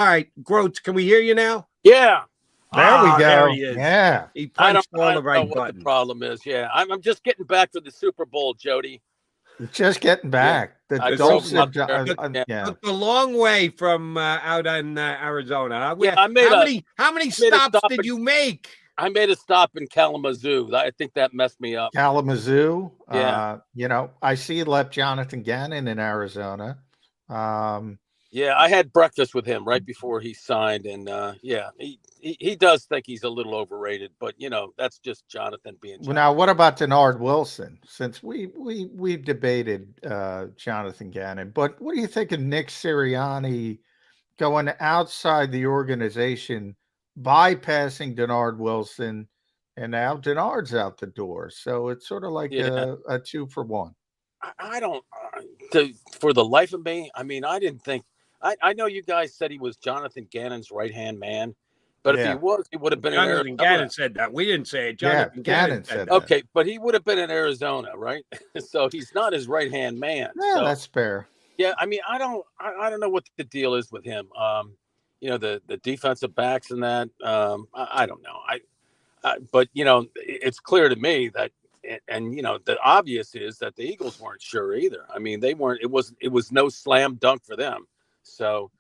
All right, Grotz, can we hear you now? Yeah. There we go. There he is. Yeah. He I punched don't all the know right what buttons. the problem is. Yeah. I'm just getting back for the Super Bowl, Jody. Just getting back. I The drove dulcet, up there. yeah. Took a long way from out in Arizona. Yeah, I made how many stops did you make? I made a stop in Kalamazoo. I think that messed me up. Kalamazoo. Yeah. I see you left Jonathan Gannon in Arizona. Yeah, I had breakfast with him right before he signed, and he does think he's a little overrated, but that's just Jonathan being Jonathan. Now, what about Dennard Wilson? Since we've debated Jonathan Gannon, but what do you think of Nick Sirianni going outside the organization, bypassing Dennard Wilson, and now Dennard's out the door? So it's sort of like a 2-for-1. I don't, for the life of me, I mean, I didn't think. I know you guys said he was Jonathan Gannon's right-hand man, but if he was, he would have been Jonathan in Arizona. Gannon said that. We didn't say it. Jonathan Gannon said that. Okay, but he would have been in Arizona, right? So he's not his right-hand man. Yeah, so, that's fair. Yeah, I mean, I don't know what the deal is with him. The defensive backs and that. I don't know. But it's clear to me that. And the obvious is that the Eagles weren't sure either. I mean, they weren't. It was no slam dunk for them. So,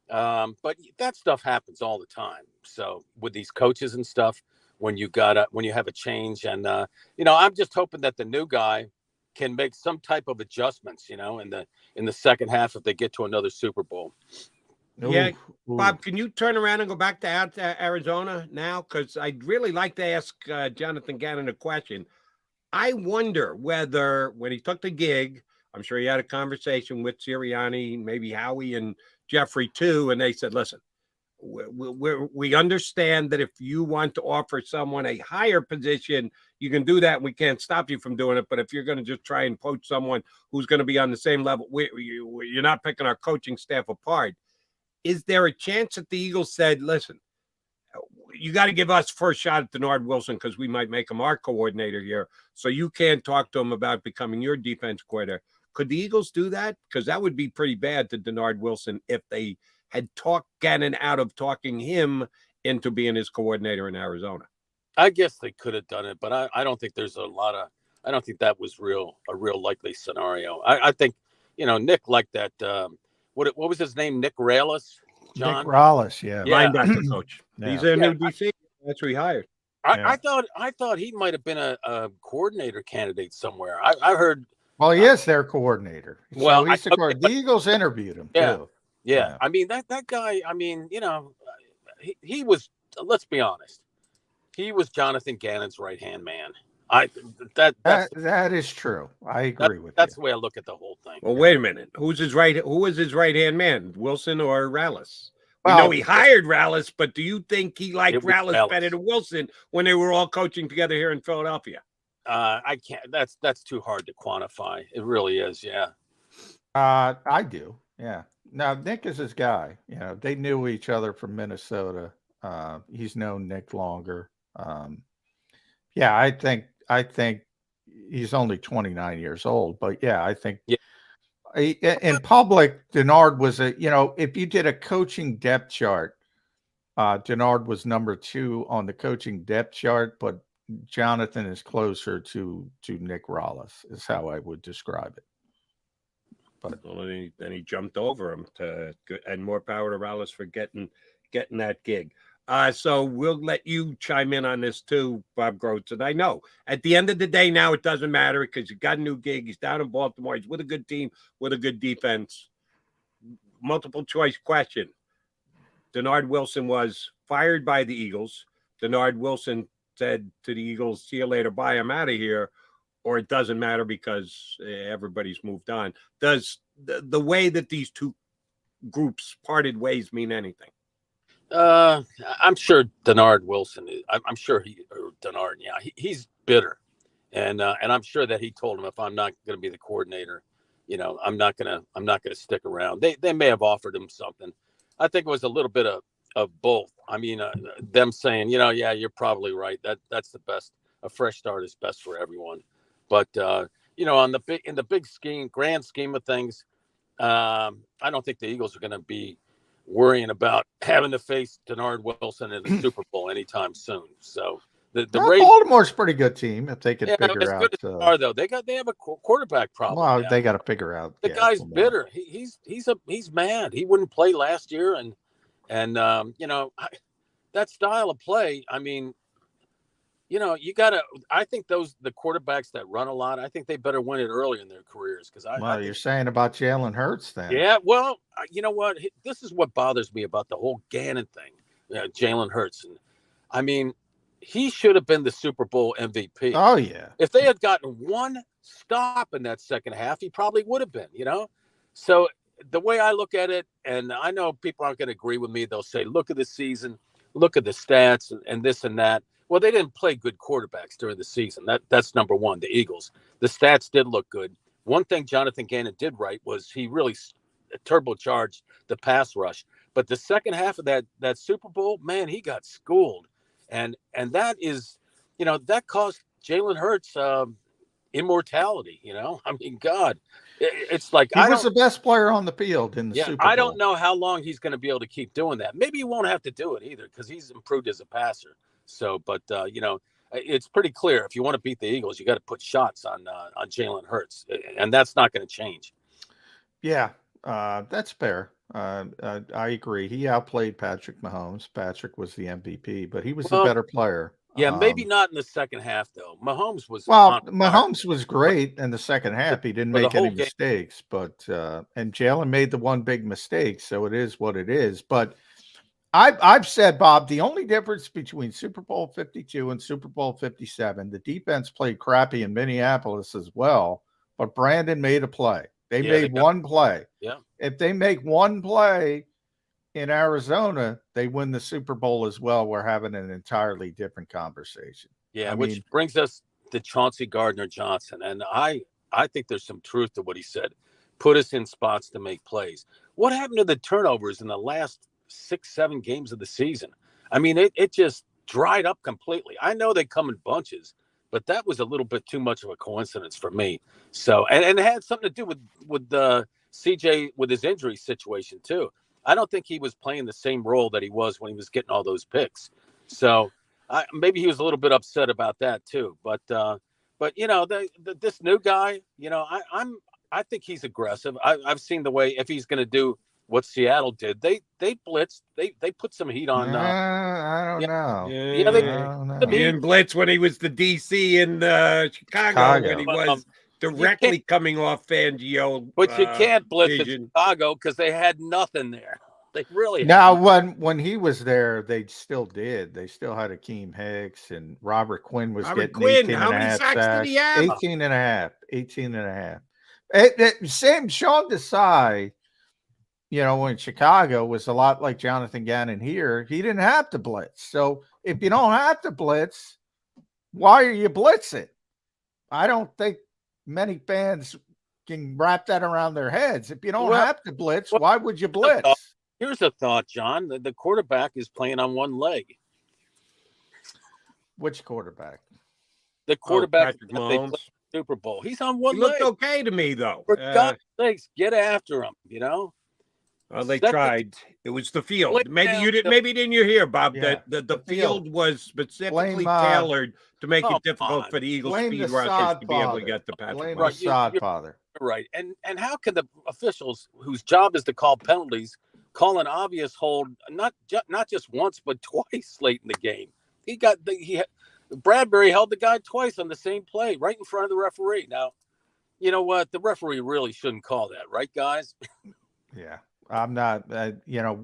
but that stuff happens all the time. So with these coaches and stuff, when you have a change, and I'm just hoping that the new guy can make some type of adjustments. In the second half if they get to another Super Bowl. Yeah, Bob, can you turn around and go back to Arizona now? Because I'd really like to ask Jonathan Gannon a question. I wonder whether when he took the gig, I'm sure he had a conversation with Sirianni, maybe Howie and Jeffrey too, and they said, listen, we understand that if you want to offer someone a higher position, you can do that and we can't stop you from doing it. But if you're going to just try and poach someone who's going to be on the same level, you're not picking our coaching staff apart. Is there a chance that the Eagles said, listen, you got to give us first shot at Dennard Wilson because we might make him our coordinator here. So you can't talk to him about becoming your defense coordinator. Could the Eagles do that? Because that would be pretty bad to Dennard Wilson if they had talked Gannon out of talking him into being his coordinator in Arizona. I guess they could have done it, but I don't think there's I don't think that was a real likely scenario. I think, Nick liked that. What was his name? Nick Rallis? John? Nick Rallis, yeah. Linebacker coach. Yeah. He's a new DC. That's who he hired. I thought he might have been a coordinator candidate somewhere. I heard. Well, he is their coordinator. Well, so he's the Eagles interviewed him too. Yeah. I mean that guy. I mean, he was. Let's be honest. He was Jonathan Gannon's right-hand man. That is true. I agree with that's the way I look at the whole thing. Well, wait a minute. Who was his right-hand man? Wilson or Rallis? We know he hired Rallis, but do you think he liked Rallis better than Wilson when they were all coaching together here in Philadelphia? I can't. That's too hard to quantify. It really is. Yeah. I do. Yeah. Now Nick is his guy. They knew each other from Minnesota. He's known Nick longer. Yeah, I think he's only 29 years old, but yeah, I think in public, Dennard was if you did a coaching depth chart, Dennard was number 2 on the coaching depth chart, but Jonathan is closer to Nick Rallis is how I would describe it. But then he jumped over him and more power to Rallis for getting that gig. So we'll let you chime in on this too, Bob Grotz. And I know at the end of the day now it doesn't matter because you got a new gig. He's down in Baltimore. He's with a good team, with a good defense. Multiple choice question. Dennard Wilson was fired by the Eagles. Dennard Wilson said to the Eagles, see you later, bye, I'm out of here. Or it doesn't matter because everybody's moved on. Does the way that these two groups parted ways mean anything? I'm sure Dennard Wilson. I'm sure Dennard. Yeah, he's bitter, and I'm sure that he told him if I'm not going to be the coordinator, I'm not gonna stick around. They may have offered him something. I think it was a little bit of both. I mean, them saying, yeah, you're probably right. That's the best. A fresh start is best for everyone. But in the big scheme, grand scheme of things, I don't think the Eagles are going to be worrying about having to face Dennard Wilson in the Super Bowl anytime soon. So the Baltimore's a pretty good team if they could figure out. Good as they are, though. They have a quarterback problem. Well, now. they got to figure out. The guy's bitter. He's mad. He wouldn't play last year, and that style of play. I mean, you gotta. I think the quarterbacks that run a lot, I think they better win it early in their careers because you're saying about Jalen Hurts then? Yeah. Well, you know what? This is what bothers me about the whole Gannon thing. Jalen Hurts, and I mean, he should have been the Super Bowl MVP. Oh yeah. If they had gotten one stop in that second half, he probably would have been. So the way I look at it, and I know people aren't going to agree with me. They'll say, "Look at the season, look at the stats, and this and that." Well, they didn't play good quarterbacks during the season. That's number one, the Eagles. The stats did look good. One thing Jonathan Gannon did right was he really turbocharged the pass rush. But the second half of that Super Bowl, man, he got schooled. And that is, that cost Jalen Hurts immortality, I mean, God. It's like he was the best player on the field in the Super Bowl. I don't know how long he's going to be able to keep doing that. Maybe he won't have to do it either because he's improved as a passer. So, but it's pretty clear if you want to beat the Eagles, you got to put shots on Jalen Hurts, and that's not going to change. Yeah, that's fair. I agree. He outplayed Patrick Mahomes. Patrick was the MVP, but he was the better player. Yeah, maybe not in the second half though. Mahomes was was great in the second half. He didn't make any mistakes, but and Jalen made the one big mistake, so it is what it is. But I've said, Bob, the only difference between Super Bowl 52 and Super Bowl 57, the defense played crappy in Minneapolis as well, but Brandon made a play. They made one play. Yeah. If they make one play in Arizona, they win the Super Bowl as well. We're having an entirely different conversation. Yeah, which brings us to CJ Gardner-Johnson. And I think there's some truth to what he said. Put us in spots to make plays. What happened to the turnovers in the last 6-7 games of the season? I mean, it just dried up completely. I know they come in bunches, but that was a little bit too much of a coincidence for me. So, and it had something to do with CJ with his injury situation too. I don't think he was playing the same role that he was when he was getting all those picks. So maybe he was a little bit upset about that too. But this new guy, I think he's aggressive. I've seen the way if he's going to do what Seattle did, they blitzed. They put some heat on. I don't know. He didn't blitz when he was the DC in Chicago when he was directly coming off Fangio. But you can't blitz in Chicago because they had nothing there. They really now when he was there, they still did. They still had Akeem Hicks and Robert Quinn was getting 18 how many sacks did he have? 18 and a half. Same Sean Desai. When Chicago was a lot like Jonathan Gannon here, he didn't have to blitz. So if you don't have to blitz, why are you blitzing? I don't think many fans can wrap that around their heads. If you don't have to blitz, why would you blitz? Here's a thought, John. The quarterback is playing on one leg. Which quarterback? The quarterback Patrick Mahomes. Super Bowl. He's on one he leg. Looked okay to me, though. For God's sakes, get after him, Well, they tried. It was the field. Maybe you didn't. Maybe didn't you hear, Bob? Yeah, that the field was specifically tailored to make it difficult for the Eagles speed rushers to be able to get the Patrick. Blame the sod father. Right, and how can the officials, whose job is to call penalties, call an obvious hold not just once but twice late in the game? Bradbury held the guy twice on the same play, right in front of the referee. Now, you know what? The referee really shouldn't call that, right, guys? Yeah. I'm not,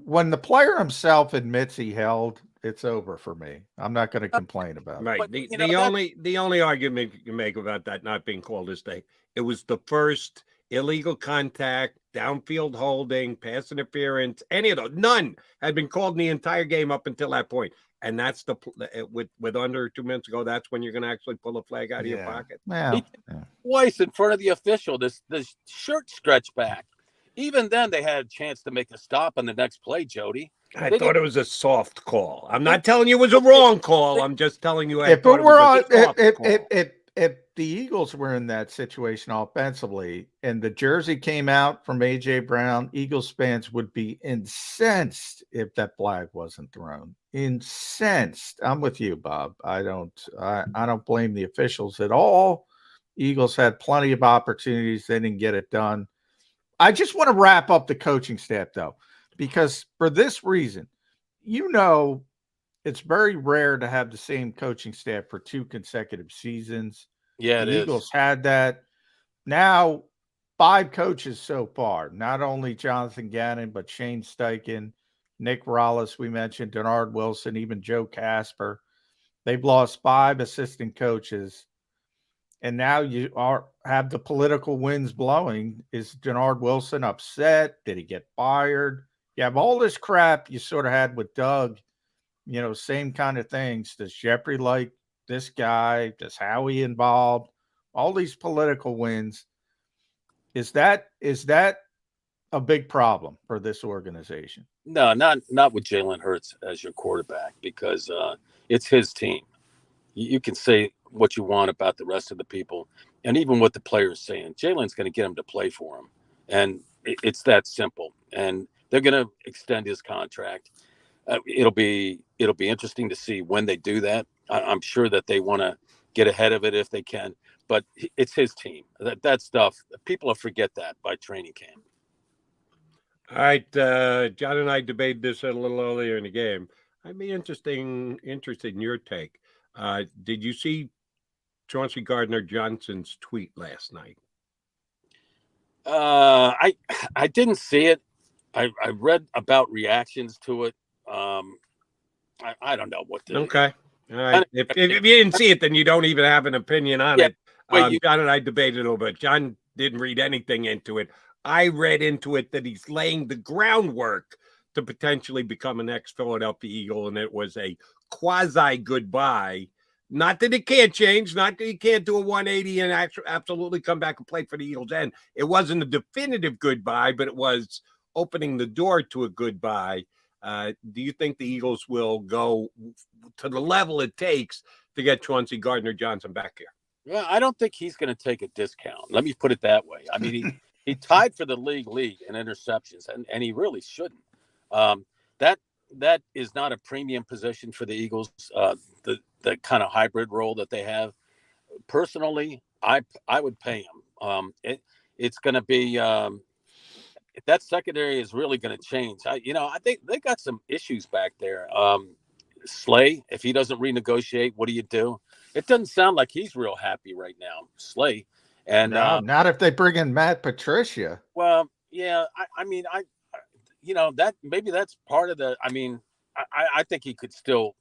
when the player himself admits he held, it's over for me. I'm not going to complain about it. Right. But, the only argument you can make about that not being called is it was the first illegal contact, downfield holding, pass interference, any of those. None had been called in the entire game up until that point. And that's with under 2 minutes ago, that's when you're going to actually pull a flag out of your pocket. Well, twice in front of the official, this shirt stretched back. Even then, they had a chance to make a stop on the next play, Jody. I thought it was a soft call. I'm not telling you it was a wrong call. I'm just telling you. if the Eagles were in that situation offensively and the jersey came out from A.J. Brown, Eagles fans would be incensed if that flag wasn't thrown. Incensed. I'm with you, Bob. I don't blame the officials at all. Eagles had plenty of opportunities. They didn't get it done. I just want to wrap up the coaching staff, though, because for this reason, it's very rare to have the same coaching staff for 2 consecutive seasons. Yeah, the Eagles had that. Now, 5 coaches so far, not only Jonathan Gannon, but Shane Steichen, Nick Rallis, we mentioned, Dennard Wilson, even Joe Casper. They've lost 5 assistant coaches. And now you have the political winds blowing. Is Dennard Wilson upset? Did he get fired? You have all this crap you sort of had with Doug. Same kind of things. Does Jeffrey like this guy? Does Howie involved? All these political wins. Is that a big problem for this organization? No, not with Jalen Hurts as your quarterback, because it's his team. You can say what you want about the rest of the people, and even what the players saying. Jalen's going to get him to play for him, and it's that simple. And they're going to extend his contract. It'll be interesting to see when they do that. I'm sure that they want to get ahead of it if they can, but it's his team. That stuff, people will forget that by training camp. All right, John and I debated this a little earlier in the game. I'd be interested in your take. Did you see CJ Gardner-Johnson's tweet last night? I didn't see it. I read about reactions to it. I don't know what to. Okay. All right. If you didn't see it, then you don't even have an opinion on it. John and I debated a little bit. John didn't read anything into it. I read into it that he's laying the groundwork to potentially become an ex-Philadelphia Eagle, and it was a quasi goodbye. Not that it can't change, not that he can't do a 180 and absolutely come back and play for the Eagles. And it wasn't a definitive goodbye, but it was opening the door to a goodbye. Do you think the Eagles will go to the level it takes to get CJ Gardner-Johnson back here? Well, I don't think he's going to take a discount. Let me put it that way. I mean, he tied for the league in interceptions, and he really shouldn't. That is not a premium position for the Eagles. The kind of hybrid role that they have. Personally, I would pay him. It's going to be that secondary is really going to change. I think they got some issues back there. Slay, if he doesn't renegotiate, what do you do? It doesn't sound like he's real happy right now, Slay. And no, not if they bring in Matt Patricia. Well, yeah, I mean, that maybe that's part of the. I mean, I think he could still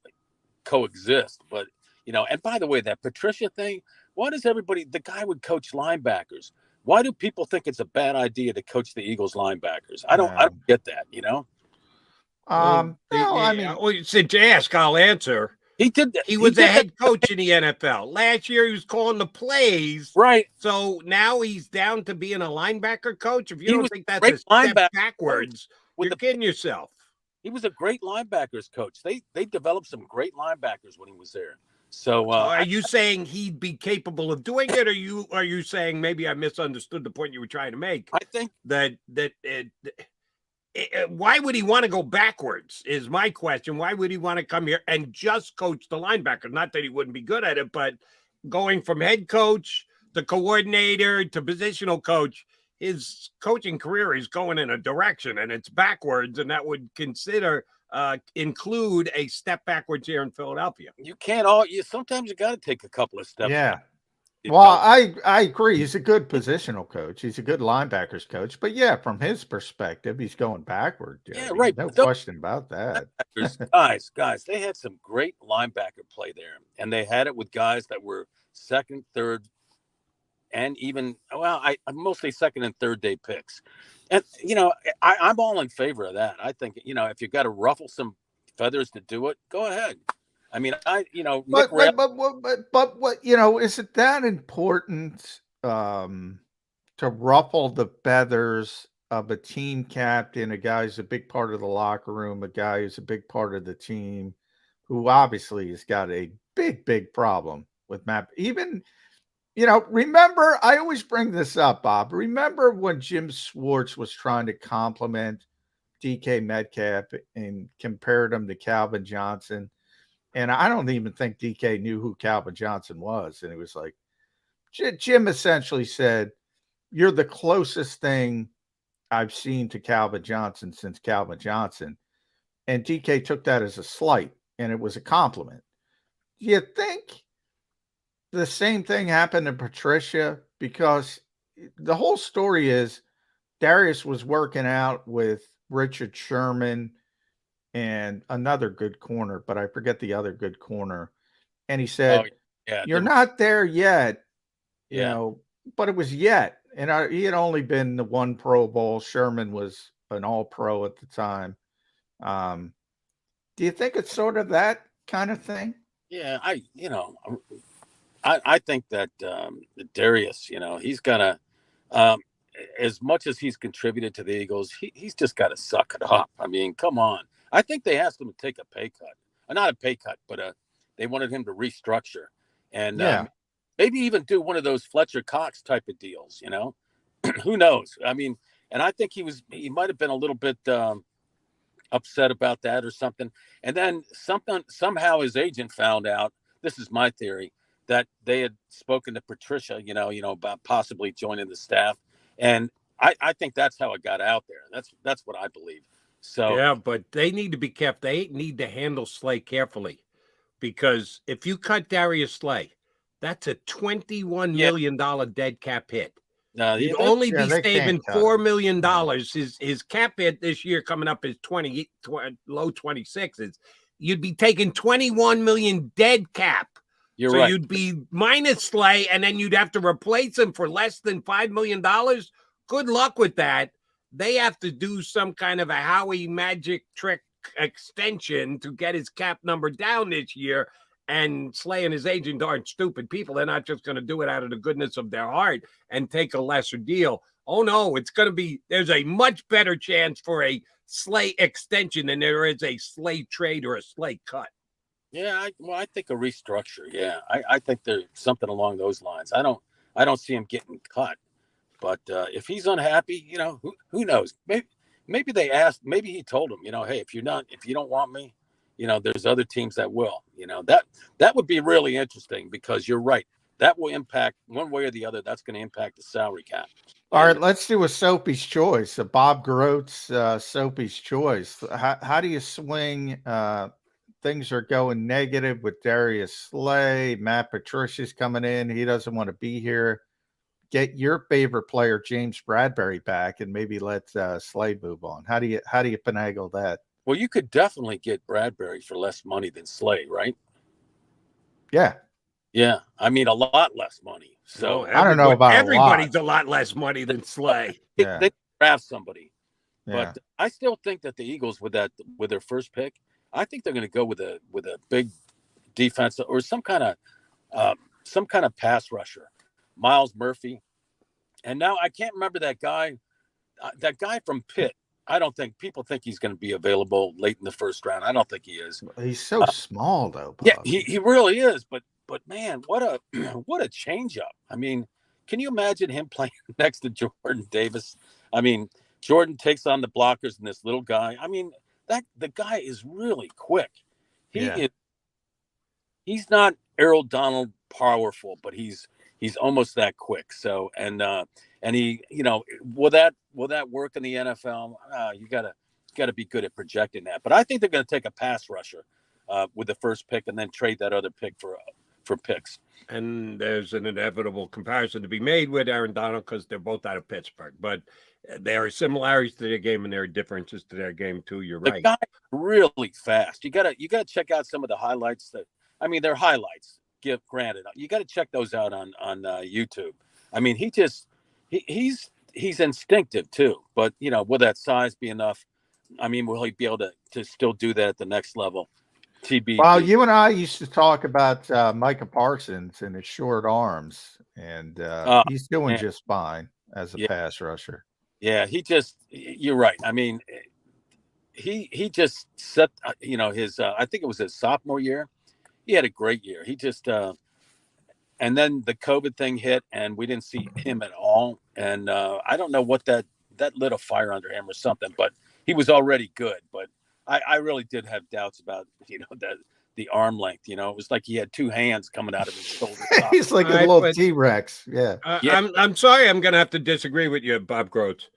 coexist, but and by the way, that Patricia thing, why does everybody, the guy would coach linebackers? Why do people think it's a bad idea to coach the Eagles linebackers? I don't get that, I mean, since you ask, I'll answer. He was a head coach in the NFL. Last year, he was calling the plays. Right. So now he's down to being a linebacker coach. If you don't think that's a step backwards, you're kidding yourself. He was a great linebackers coach. They developed some great linebackers when he was there. So are you saying he'd be capable of doing it, or are you saying maybe I misunderstood the point you were trying to make? I think why would he want to go backwards is my question. Why would he want to come here and just coach the linebackers? Not that he wouldn't be good at it, but going from head coach to coordinator to positional coach, his coaching career is going in a direction and it's backwards, and that would include a step backwards here in Philadelphia. You can't sometimes you got to take a couple of steps. Yeah. Well, I agree. He's a good positional coach. He's a good linebackers coach. But yeah, from his perspective, he's going backward. Jody. Yeah, right. No question about that. Guys, they had some great linebacker play there, and they had it with guys that were second, third, and even mostly second and third day picks. And I'm all in favor of that. I think if you got to ruffle some feathers to do it, go ahead. I mean, but what is it that important to ruffle the feathers of a team captain, a guy who's a big part of the locker room, a guy who's a big part of the team, who obviously has got a big problem with Matt. Even remember, I always bring this up, Bob. Remember when Jim Schwartz was trying to compliment DK Metcalf and compared him to Calvin Johnson? And I don't even think DK knew who Calvin Johnson was. And it was like, Jim essentially said, "You're the closest thing I've seen to Calvin Johnson since Calvin Johnson." And DK took that as a slight, and it was a compliment. Do you think the same thing happened to Patricia? Because the whole story is Darius was working out with Richard Sherman and another good corner, but I forget the other good corner. And he said, "You're not there yet," but it was yet. And he had only been the one Pro Bowl. Sherman was an All-Pro at the time. Do you think it's sort of that kind of thing? Yeah, I think that Darius, he's gonna, as much as he's contributed to the Eagles, he's just got to suck it up. I mean, come on. I think they asked him to take a pay cut, not a pay cut, but they wanted him to restructure and maybe even do one of those Fletcher Cox type of deals. Who knows? I mean, and I think he might have been a little bit upset about that or something. And then somehow his agent found out. This is my theory, that they had spoken to Patricia, about possibly joining the staff. And I think that's how it got out there. That's what I believe. So yeah, but they need to be careful. They need to handle Slay carefully, because if you cut Darius Slay, that's a $21 million dead cap hit. You'd only be saving $4 million. His cap hit this year coming up is low 26s. You'd be taking 21 million dead cap. You're right. You'd be minus Slay, and then you'd have to replace him for less than $5 million. Good luck with that. They have to do some kind of a Howie magic trick extension to get his cap number down this year. And Slay and his agent aren't stupid people. They're not just going to do it out of the goodness of their heart and take a lesser deal. Oh, no, there's a much better chance for a Slay extension than there is a Slay trade or a Slay cut. Yeah, I think a restructure. Yeah, I think there's something along those lines. I don't see him getting cut. But if he's unhappy, who knows? Maybe they asked. Maybe he told him, hey, if you don't want me, there's other teams that will. That would be really interesting, because you're right. That will impact one way or the other. That's going to impact the salary cap. All right, let's do a Soapy's choice. A Bob Grotz Soapy's choice. How do you swing? Things are going negative with Darius Slay. Matt Patricia's coming in. He doesn't want to be here. Get your favorite player, James Bradbury, back, and maybe let Slay move on. How do you finagle that? Well, you could definitely get Bradbury for less money than Slay, right? Yeah. Yeah. I mean, a lot less money. So I don't know about everybody's a lot less money than Slay. They draft somebody. Yeah. But I still think that the Eagles, with their first pick, I think they're going to go with a big defense or some kind of pass rusher. Miles Murphy. And now I can't remember that guy from Pitt. I don't think people think he's going to be available late in the first round. I don't think he is. He's so small, though, Bob. Yeah, he really is. But man, what a change up. I mean, can you imagine him playing next to Jordan Davis? I mean, Jordan takes on the blockers and this little guy. I mean, the guy is really quick. He's not Errol Donald powerful, but he's almost that quick. So and he, will that work in the NFL? You gotta be good at projecting that. But I think they're going to take a pass rusher with the first pick and then trade that other pick for picks. And there's an inevitable comparison to be made with Aaron Donald, because they're both out of Pittsburgh. But there are similarities to their game and there are differences to their game too. You're right. The guy's really fast. You gotta check out some of the highlights. They're highlights. Granted, you got to check those out on YouTube. I mean, he's instinctive too, but will that size be enough? I mean, will he be able to still do that at the next level? TBD. Well, you and I used to talk about Micah Parsons and his short arms, and he's doing just fine as a pass rusher. Yeah, you're right. I mean, he just set his I think it was his sophomore year. He had a great year. He just and then the COVID thing hit, and we didn't see him at all. And I don't know what that lit a fire under him or something, but he was already good. But I really did have doubts about, the arm length. It was like he had two hands coming out of his shoulder. He's like a little T-Rex. Yeah. I'm sorry, I'm going to have to disagree with you, Bob Grotz.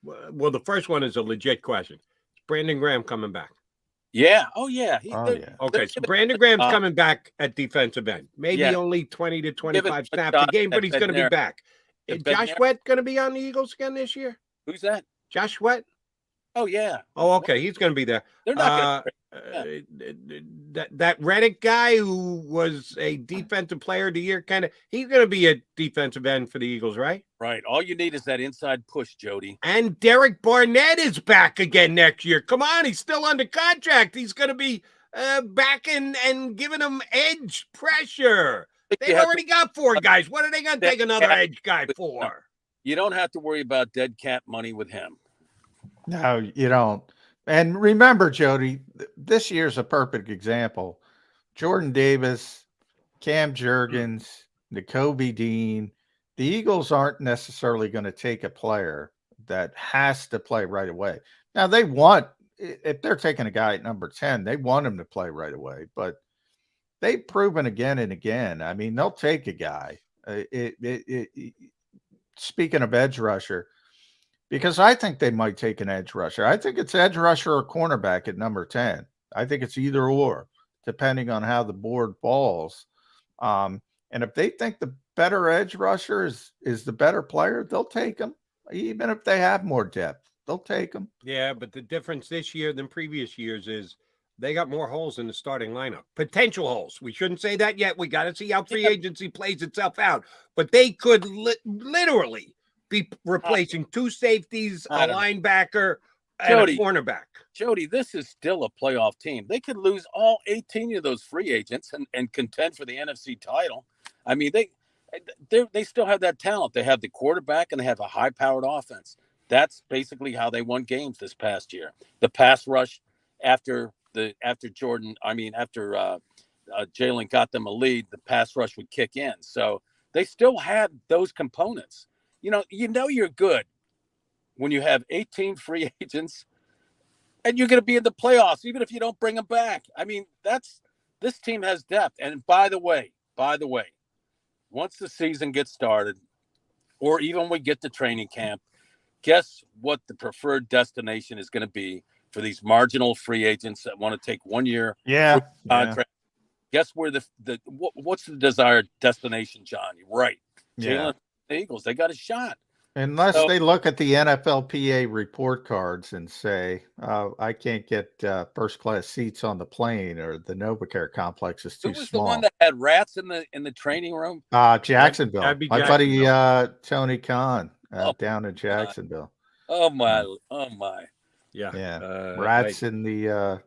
Well, the first one is a legit question. Is Brandon Graham coming back? Yeah. Oh, yeah. Okay, so Brandon Graham's coming back at defensive end. Maybe only 20 to 25 snaps a game, but he's going to be back. Is Josh Sweat going to be on the Eagles again this year? Who's that? Josh Sweat? Oh, yeah. Oh, okay. He's going to be there. They're not that Reddick guy who was a defensive player of the year, he's going to be a defensive end for the Eagles, right? Right. All you need is that inside push, Jody. And Derek Barnett is back again next year. Come on, he's still under contract. He's going to be back and giving them edge pressure. They've already got 4 guys. What are they going to take another edge guy for? You don't have to worry about dead cap money with him. No, you don't. And remember, Jody, this year's a perfect example. Jordan Davis, Cam Jurgens, Nakobe Dean. The Eagles aren't necessarily going to take a player that has to play right away. Now, if they're taking a guy at number 10, they want him to play right away. But they've proven again and again. I mean, they'll take a guy. Speaking of edge rusher, because I think they might take an edge rusher. I think it's edge rusher or cornerback at number 10. I think it's either or, depending on how the board falls. And if they think the better edge rusher is the better player, they'll take him. Even if they have more depth, they'll take him. Yeah, but the difference this year than previous years is they got more holes in the starting lineup. Potential holes. We shouldn't say that yet. We got to see how free agency plays itself out. But they could literally be replacing 2 safeties, a linebacker, and a cornerback. Jody, this is still a playoff team. They could lose all 18 of those free agents and contend for the NFC title. I mean, they still have that talent. They have the quarterback and they have a high-powered offense. That's basically how they won games this past year. The pass rush after Jalen got them a lead, the pass rush would kick in. So they still had those components. You're good when you have 18 free agents and you're going to be in the playoffs, even if you don't bring them back. I mean, this team has depth. And by the way, once the season gets started, or even we get to training camp, guess what the preferred destination is going to be for these marginal free agents that want to take 1 year contract? Guess where what's the desired destination, John? You're right. Jalen, the Eagles, they got a shot. Unless they look at the NFLPA report cards and say, I can't get first-class seats on the plane, or the NovaCare complex is too small. Who was the one that had rats in the training room? Jacksonville. My buddy Tony Khan down in Jacksonville. Oh my. Yeah. Rats in the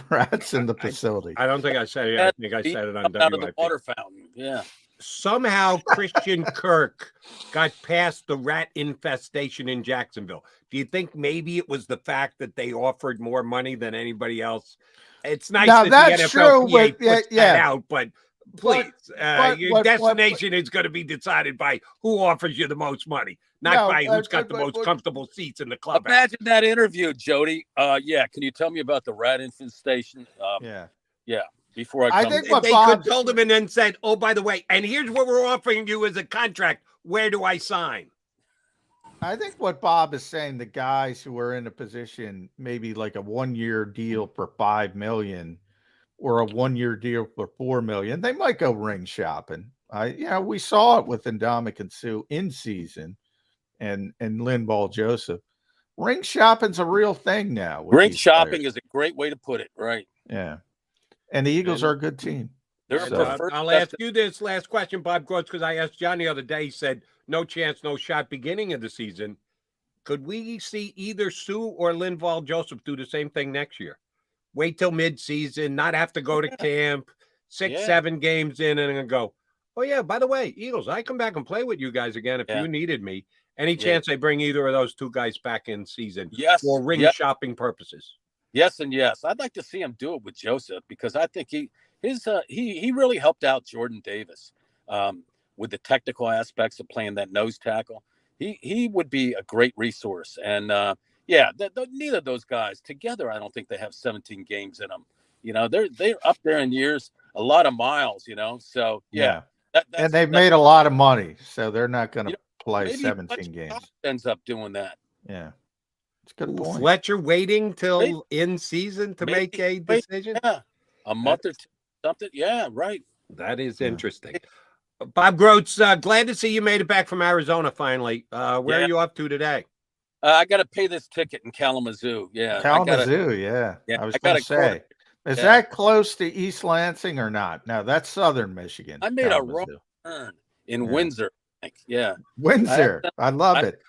rats in the facility. I don't think I said it. I think I said it on WIP. Out of the water fountain. Yeah. Somehow Christian Kirk got past the rat infestation in Jacksonville. Do you think maybe it was the fact that they offered more money than anybody else? It's nice that the NFLPA puts that out, but please, your destination is going to be decided by who offers you the most money, not by who's got the most comfortable seats in the club. Imagine that interview, Jody. Can you tell me about the rat infestation? Yeah. Before I think what they could told him and then said, "Oh, by the way, and here's what we're offering you as a contract. Where do I sign?" I think what Bob is saying, the guys who are in a position, maybe like a 1-year deal for $5 million or a 1-year deal for $4 million, they might go ring shopping. We saw it with Ndamukong Suh in season, and Linval Joseph. Ring shopping's a real thing now. Ring shopping is a great way to put it, right? Yeah. And the Eagles are a good team. I'll ask you this last question, Bob Grotz, because I asked John the other day. He said, no chance, no shot beginning of the season. Could we see either Sue or Linval Joseph do the same thing next year? Wait till midseason, not have to go to camp, 6-7 games in, and then go, oh, yeah, by the way, Eagles, I come back and play with you guys again if you needed me. Any chance they bring either of those 2 guys back in season for ring shopping purposes? Yes and yes. I'd like to see him do it with Joseph, because I think he really helped out Jordan Davis with the technical aspects of playing that nose tackle. He would be a great resource. And neither of those guys together, I don't think they have 17 games in them. You know, they're up there in years, a lot of miles. You know, so yeah. And they've made a lot of money, so they're not going to play 17 games. Ends up doing that. Yeah, it's a good point. Fletcher waiting till in season to make a decision. Yeah, a month or two, something. Yeah, right. That is interesting. Bob Grotz, glad to see you made it back from Arizona finally. Where are you up to today? I got to pay this ticket in Kalamazoo. Yeah, Kalamazoo. Yeah, I was going to say. Is that close to East Lansing or not? No, that's Southern Michigan. I made a wrong turn in Windsor. Yeah. Windsor. I love it.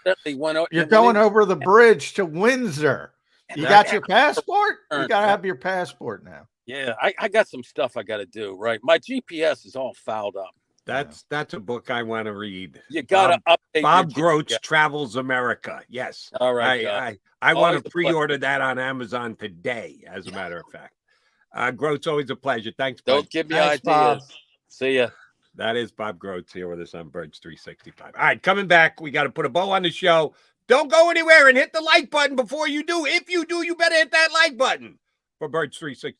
You're going over the bridge to Windsor. You got your passport? You got to have your passport now. Yeah, I got some stuff I got to do, right? My GPS is all fouled up. That's a book I want to read. You got to update Bob Grotz Travels America. Yes. All right. I want to pre-order that on Amazon today, as a matter of fact. Grotz, always a pleasure. Thanks, bud. Don't give me ideas. Bob. See ya. That is Bob Grotz here with us on Birds 365. All right, coming back. We got to put a bow on the show. Don't go anywhere and hit the like button before you do. If you do, you better hit that like button for Birds 365.